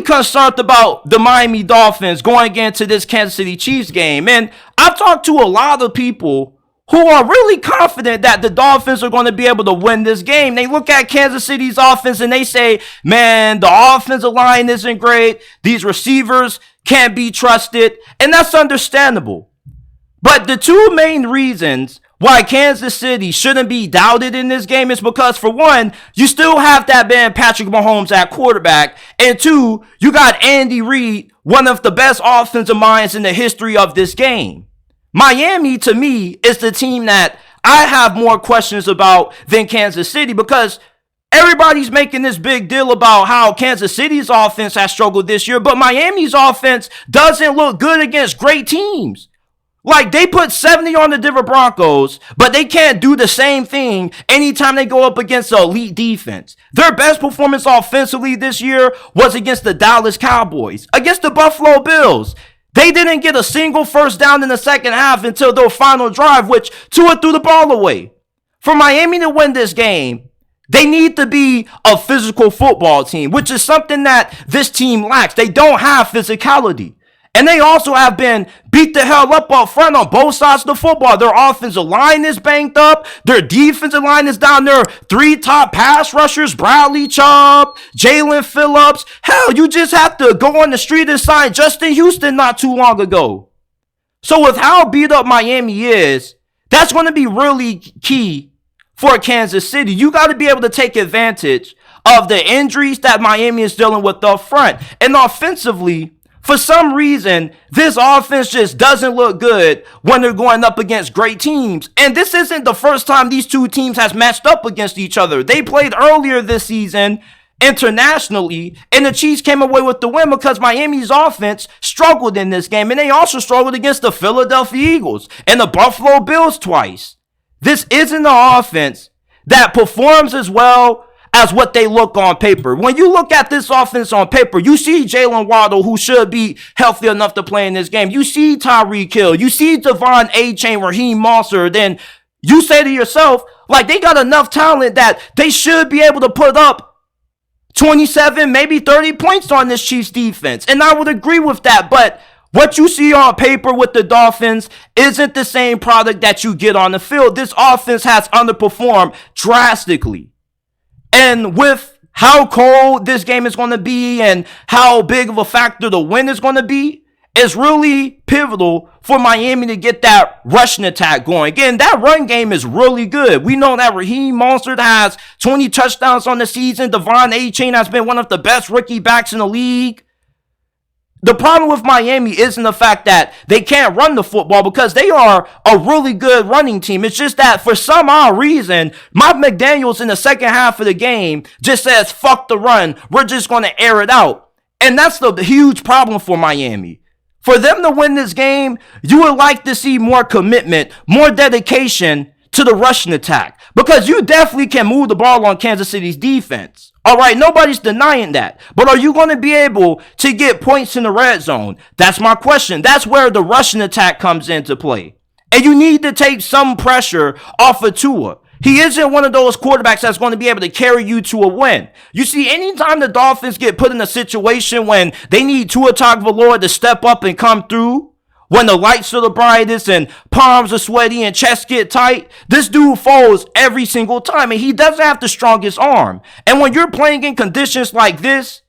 really concerned about the Miami Dolphins going into this Kansas City Chiefs game. And I've talked to a lot of people who are really confident that the Dolphins are going to be able to win this game. They look at Kansas City's offense and they say, man, the offensive line isn't great. These receivers can't be trusted. And that's understandable. But the two main reasons why Kansas City shouldn't be doubted in this game is because, for one, you still have that man Patrick Mahomes at quarterback, and two, you got Andy Reid, one of the best offensive minds in the history of this game. Miami, to me, is the team that I have more questions about than Kansas City, because everybody's making this big deal about how Kansas City's offense has struggled this year, but Miami's offense doesn't look good against great teams. Like, they put 70 on the Denver Broncos, but they can't do the same thing anytime they go up against an elite defense. Their best performance offensively this year was against the Dallas Cowboys, against the Buffalo Bills. They didn't get a single first down in the second half until their final drive, which Tua threw the ball away. For Miami to win this game, they need to be a physical football team, which is something that this team lacks. They don't have physicality. And they also have been beat the hell up front on both sides of the football. Their offensive line is banged up. Their defensive line is down there. 3 top pass rushers, Bradley Chubb, Jalen Phillips. Hell, you just have to go on the street and sign Justin Houston not too long ago. So with how beat up Miami is, that's going to be really key for Kansas City. You got to be able to take advantage of the injuries that Miami is dealing with up front. And offensively, for some reason, this offense just doesn't look good when they're going up against great teams. And this isn't the first time these two teams has matched up against each other. They played earlier this season internationally, and the Chiefs came away with the win because Miami's offense struggled in this game. And they also struggled against the Philadelphia Eagles and the Buffalo Bills twice. This isn't an offense that performs as well as what they look on paper. When you look at this offense on paper, you see Jalen Waddle, who should be healthy enough to play in this game. You see Tyreek Hill. You see Devon A-Chain, Raheem Mostert. Then you say to yourself, like, they got enough talent that they should be able to put up 27, maybe 30 points on this Chiefs defense. And I would agree with that. But what you see on paper with the Dolphins isn't the same product that you get on the field. This offense has underperformed drastically. And with how cold this game is going to be and how big of a factor the win is going to be, it's really pivotal for Miami to get that rushing attack going. Again, that run game is really good. We know that Raheem Mostert has 20 touchdowns on the season. Devon A-Chain has been one of the best rookie backs in the league. The problem with Miami isn't the fact that they can't run the football, because they are a really good running team. It's just that for some odd reason, Mike McDaniels in the second half of the game just says, fuck the run. We're just going to air it out. And that's the huge problem for Miami. For them to win this game, you would like to see more commitment, more dedication to the rushing attack, because you definitely can move the ball on Kansas City's defense. All right, nobody's denying that. But are you going to be able to get points in the red zone? That's my question. That's where the rushing attack comes into play. And you need to take some pressure off of Tua. He isn't one of those quarterbacks that's going to be able to carry you to a win. You see, anytime the Dolphins get put in a situation when they need Tua Tagovailoa to step up and come through, when the lights are the brightest and palms are sweaty and chests get tight, this dude falls every single time, and he doesn't have the strongest arm. And when you're playing in conditions like this,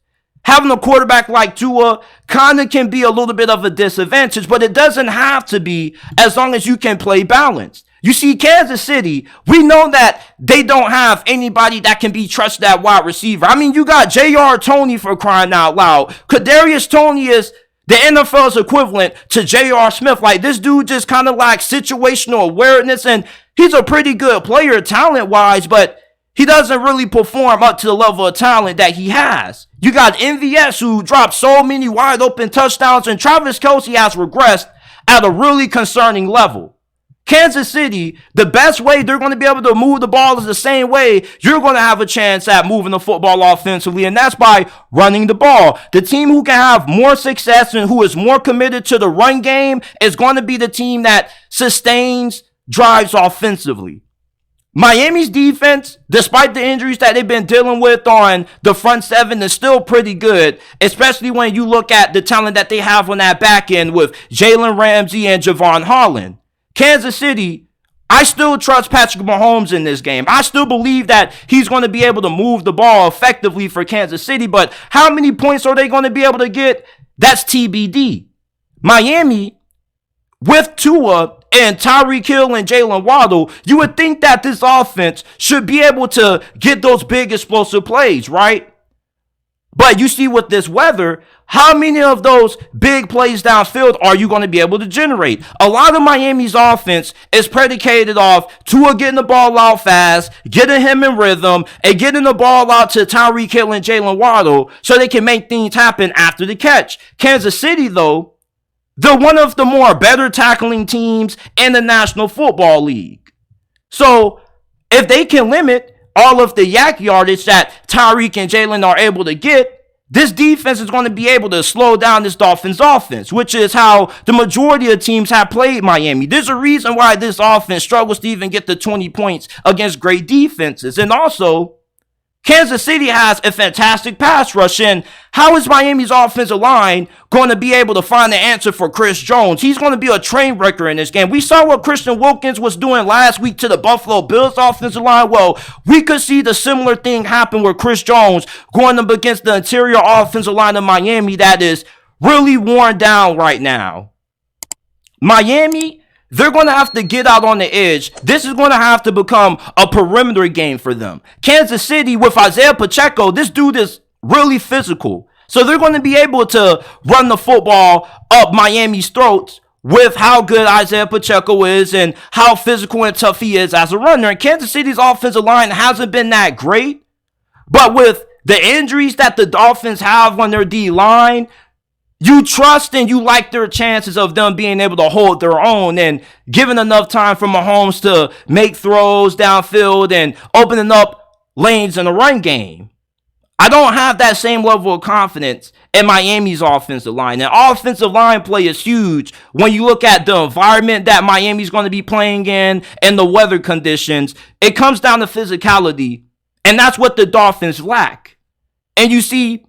having a quarterback like Tua kind of can be a little bit of a disadvantage, but it doesn't have to be, as long as you can play balanced. You see, Kansas City, we know that they don't have anybody that can be trusted at wide receiver. I mean, you got J.R. Toney, for crying out loud. Kadarius Toney is the NFL's equivalent to J.R. Smith. Like, this dude just kind of lacks situational awareness, and he's a pretty good player talent-wise, but he doesn't really perform up to the level of talent that he has. You got MVS, who dropped so many wide-open touchdowns, and Travis Kelce has regressed at a really concerning level. Kansas City, the best way they're going to be able to move the ball is the same way you're going to have a chance at moving the football offensively, and that's by running the ball. The team who can have more success and who is more committed to the run game is going to be the team that sustains drives offensively. Miami's defense, despite the injuries that they've been dealing with on the front seven, is still pretty good, especially when you look at the talent that they have on that back end with Jalen Ramsey and Javon Holland. Kansas City, I still trust Patrick Mahomes in this game. I still believe that he's going to be able to move the ball effectively for Kansas City, but how many points are they going to be able to get? That's TBD. Miami, with Tua and Tyreek Hill and Jalen Waddle, you would think that this offense should be able to get those big explosive plays, right? But you see with this weather, how many of those big plays downfield are you going to be able to generate? A lot of Miami's offense is predicated off Tua getting the ball out fast, getting him in rhythm, and getting the ball out to Tyreek Hill and Jalen Waddle so they can make things happen after the catch. Kansas City, though, they're one of the more better tackling teams in the National Football League. So if they can limit all of the yak yardage that Tyreek and Jalen are able to get, this defense is going to be able to slow down this Dolphins offense, which is how the majority of teams have played Miami. There's a reason why this offense struggles to even get the 20 points against great defenses. And also, Kansas City has a fantastic pass rush, and how is Miami's offensive line going to be able to find the answer for Chris Jones? He's going to be a train wrecker in this game. We saw what Christian Wilkins was doing last week to the Buffalo Bills offensive line. Well, we could see the similar thing happen with Chris Jones going up against the interior offensive line of Miami that is really worn down right now. Miami, they're going to have to get out on the edge. This is going to have to become a perimeter game for them. Kansas City, with Isaiah Pacheco, this dude is really physical. So they're going to be able to run the football up Miami's throats with how good Isaiah Pacheco is and how physical and tough he is as a runner. And Kansas City's offensive line hasn't been that great. But with the injuries that the Dolphins have on their D-line, you trust and you like their chances of them being able to hold their own and giving enough time for Mahomes to make throws downfield and opening up lanes in the run game. I don't have that same level of confidence in Miami's offensive line. And offensive line play is huge when you look at the environment that Miami's going to be playing in and the weather conditions. It comes down to physicality, and that's what the Dolphins lack. And you see,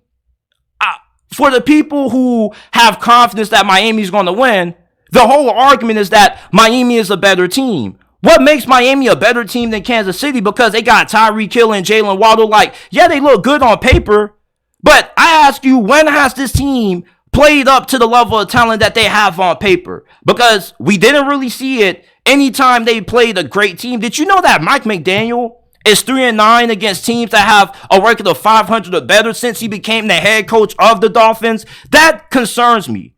for the people who have confidence that Miami's going to win, the whole argument is that Miami is a better team. What makes Miami a better team than Kansas City? Because they got Tyreek Hill and Jalen Waddle. Like, yeah, they look good on paper. But I ask you, when has this team played up to the level of talent that they have on paper? Because we didn't really see it anytime they played a great team. Did you know that Mike McDaniel is 3-9 against teams that have a record of 500 or better since he became the head coach of the Dolphins? That concerns me.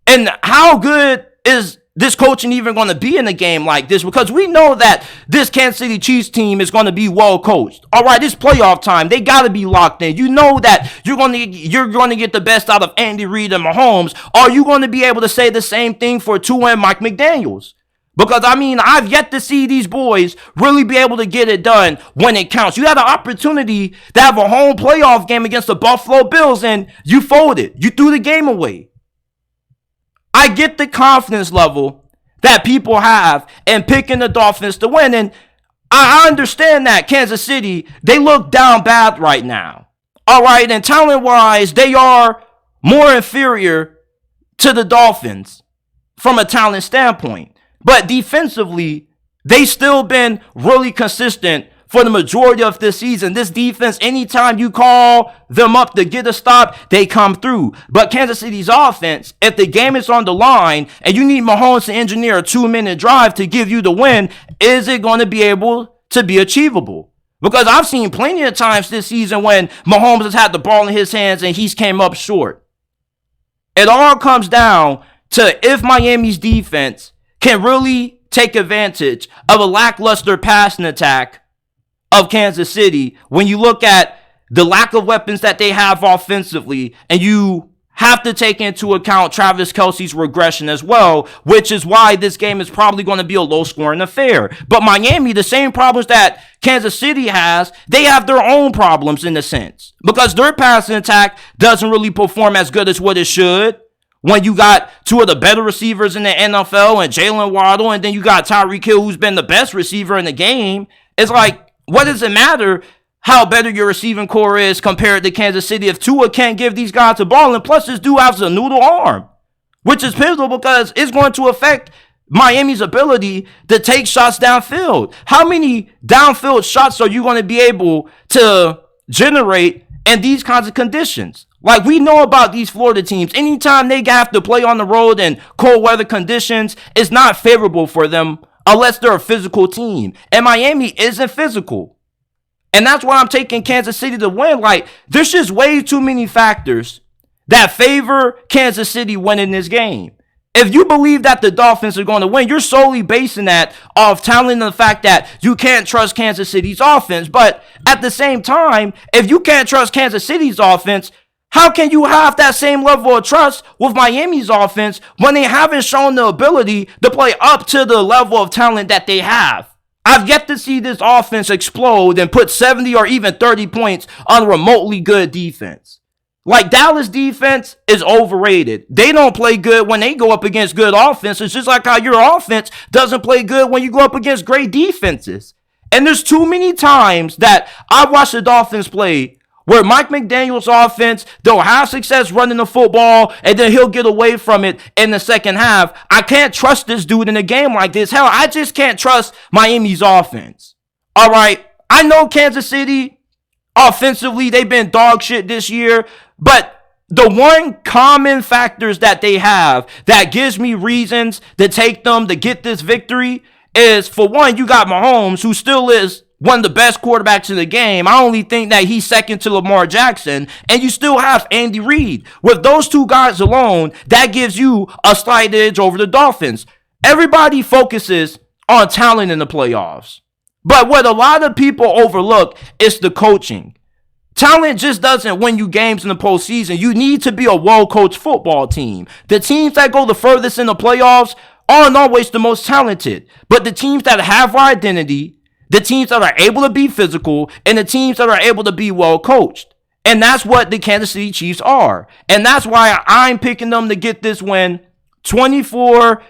And how good is this coaching even going to be in a game like this? Because we know that this Kansas City Chiefs team is going to be well coached. All right, it's playoff time. They got to be locked in. You know that you're going to get the best out of Andy Reid and Mahomes. Are you going to be able to say the same thing for Tua and Mike McDaniels? Because, I mean, I've yet to see these boys really be able to get it done when it counts. You had an opportunity to have a home playoff game against the Buffalo Bills, and you folded. You threw the game away. I get the confidence level that people have in picking the Dolphins to win, and I understand that Kansas City, they look down bad right now. All right, and talent-wise, they are more inferior to the Dolphins from a talent standpoint. But defensively, they still been really consistent for the majority of this season. This defense, anytime you call them up to get a stop, they come through. But Kansas City's offense, if the game is on the line and you need Mahomes to engineer a 2-minute drive to give you the win, is it going to be able to be achievable? Because I've seen plenty of times this season when Mahomes has had the ball in his hands and he's came up short. It all comes down to if Miami's defense can really take advantage of a lackluster passing attack of Kansas City when you look at the lack of weapons that they have offensively, and you have to take into account Travis Kelce's regression as well, which is why this game is probably going to be a low-scoring affair. But Miami, the same problems that Kansas City has, they have their own problems in a sense, because their passing attack doesn't really perform as good as what it should. When you got two of the better receivers in the NFL and Jalen Waddle, and then you got Tyreek Hill, who's been the best receiver in the game, It's like, what does it matter how better your receiving core is compared to Kansas City if Tua can't give these guys the ball? And plus, this dude has a noodle arm, which is pivotal because it's going to affect Miami's ability to take shots downfield. How many downfield shots are you going to be able to generate in these kinds of conditions? Like, we know about these Florida teams. Anytime they have to play on the road in cold weather conditions, it's not favorable for them unless they're a physical team. And Miami isn't physical. And that's why I'm taking Kansas City to win. Like, there's just way too many factors that favor Kansas City winning this game. If you believe that the Dolphins are going to win, you're solely basing that off talent and the fact that you can't trust Kansas City's offense. But at the same time, if you can't trust Kansas City's offense, how can you have that same level of trust with Miami's offense when they haven't shown the ability to play up to the level of talent that they have? I've yet to see this offense explode and put 70 or even 30 points on a remotely good defense. Like, Dallas defense is overrated. They don't play good when they go up against good offenses, just like how your offense doesn't play good when you go up against great defenses. And there's too many times that I watched the Dolphins play where Mike McDaniel's offense, they'll have success running the football, and then he'll get away from it in the second half. I can't trust this dude in a game like this. Hell, I just can't trust Miami's offense. All right, I know Kansas City, offensively, they've been dog shit this year, but the one common factors that they have that gives me reasons to take them to get this victory is, for one, you got Mahomes, who still is one of the best quarterbacks in the game. I only think that he's second to Lamar Jackson. And you still have Andy Reid. With those two guys alone, that gives you a slight edge over the Dolphins. Everybody focuses on talent in the playoffs. But what a lot of people overlook is the coaching. Talent just doesn't win you games in the postseason. You need to be a well-coached football team. The teams that go the furthest in the playoffs aren't always the most talented. But the teams that have identity, the teams that are able to be physical, and the teams that are able to be well coached. And that's what the Kansas City Chiefs are. And that's why I'm picking them to get this win. 24-14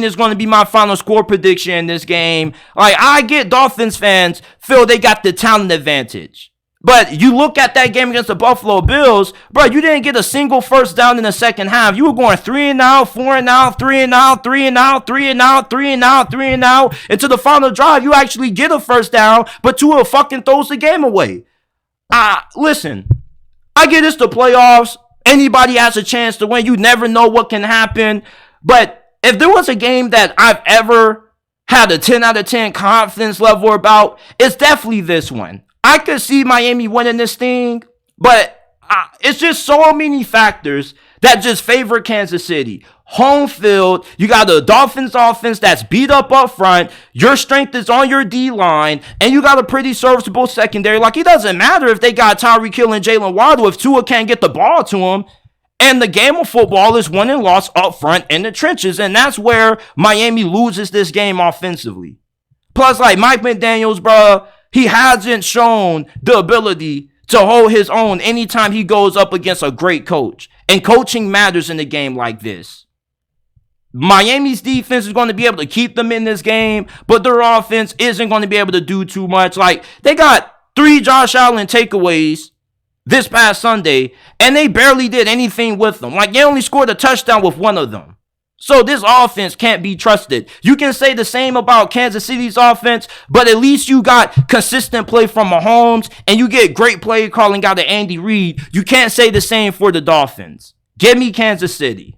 is going to be my final score prediction in this game. Like, I get Dolphins fans feel they got the talent advantage. But you look at that game against the Buffalo Bills, bro, you didn't get a single first down in the second half. You were going 3-and-out, 4-and-out, 3-and-out, 3-and-out, 3-and-out, 3-and-out, 3-and-out. Until the final drive, you actually get a first down, but Tua fucking throws the game away. Listen, I get it's the playoffs. Anybody has a chance to win. You never know what can happen. But if there was a game that I've ever had a 10 out of 10 confidence level about, it's definitely this one. I could see Miami winning this thing, but it's just so many factors that just favor Kansas City. Home field, you got the Dolphins offense that's beat up front. Your strength is on your D-line, and you got a pretty serviceable secondary. Like, it doesn't matter if they got Tyreek Hill and Jalen Waddle if Tua can't get the ball to him. And the game of football is won and lost up front in the trenches, and that's where Miami loses this game offensively. Plus, like, Mike McDaniels, bro, he hasn't shown the ability to hold his own anytime he goes up against a great coach. And coaching matters in a game like this. Miami's defense is going to be able to keep them in this game, but their offense isn't going to be able to do too much. Like, they got 3 Josh Allen takeaways this past Sunday, and they barely did anything with them. Like, they only scored a touchdown with one of them. So this offense can't be trusted. You can say the same about Kansas City's offense, but at least you got consistent play from Mahomes, and you get great play calling out of Andy Reid. You can't say the same for the Dolphins. Give me Kansas City.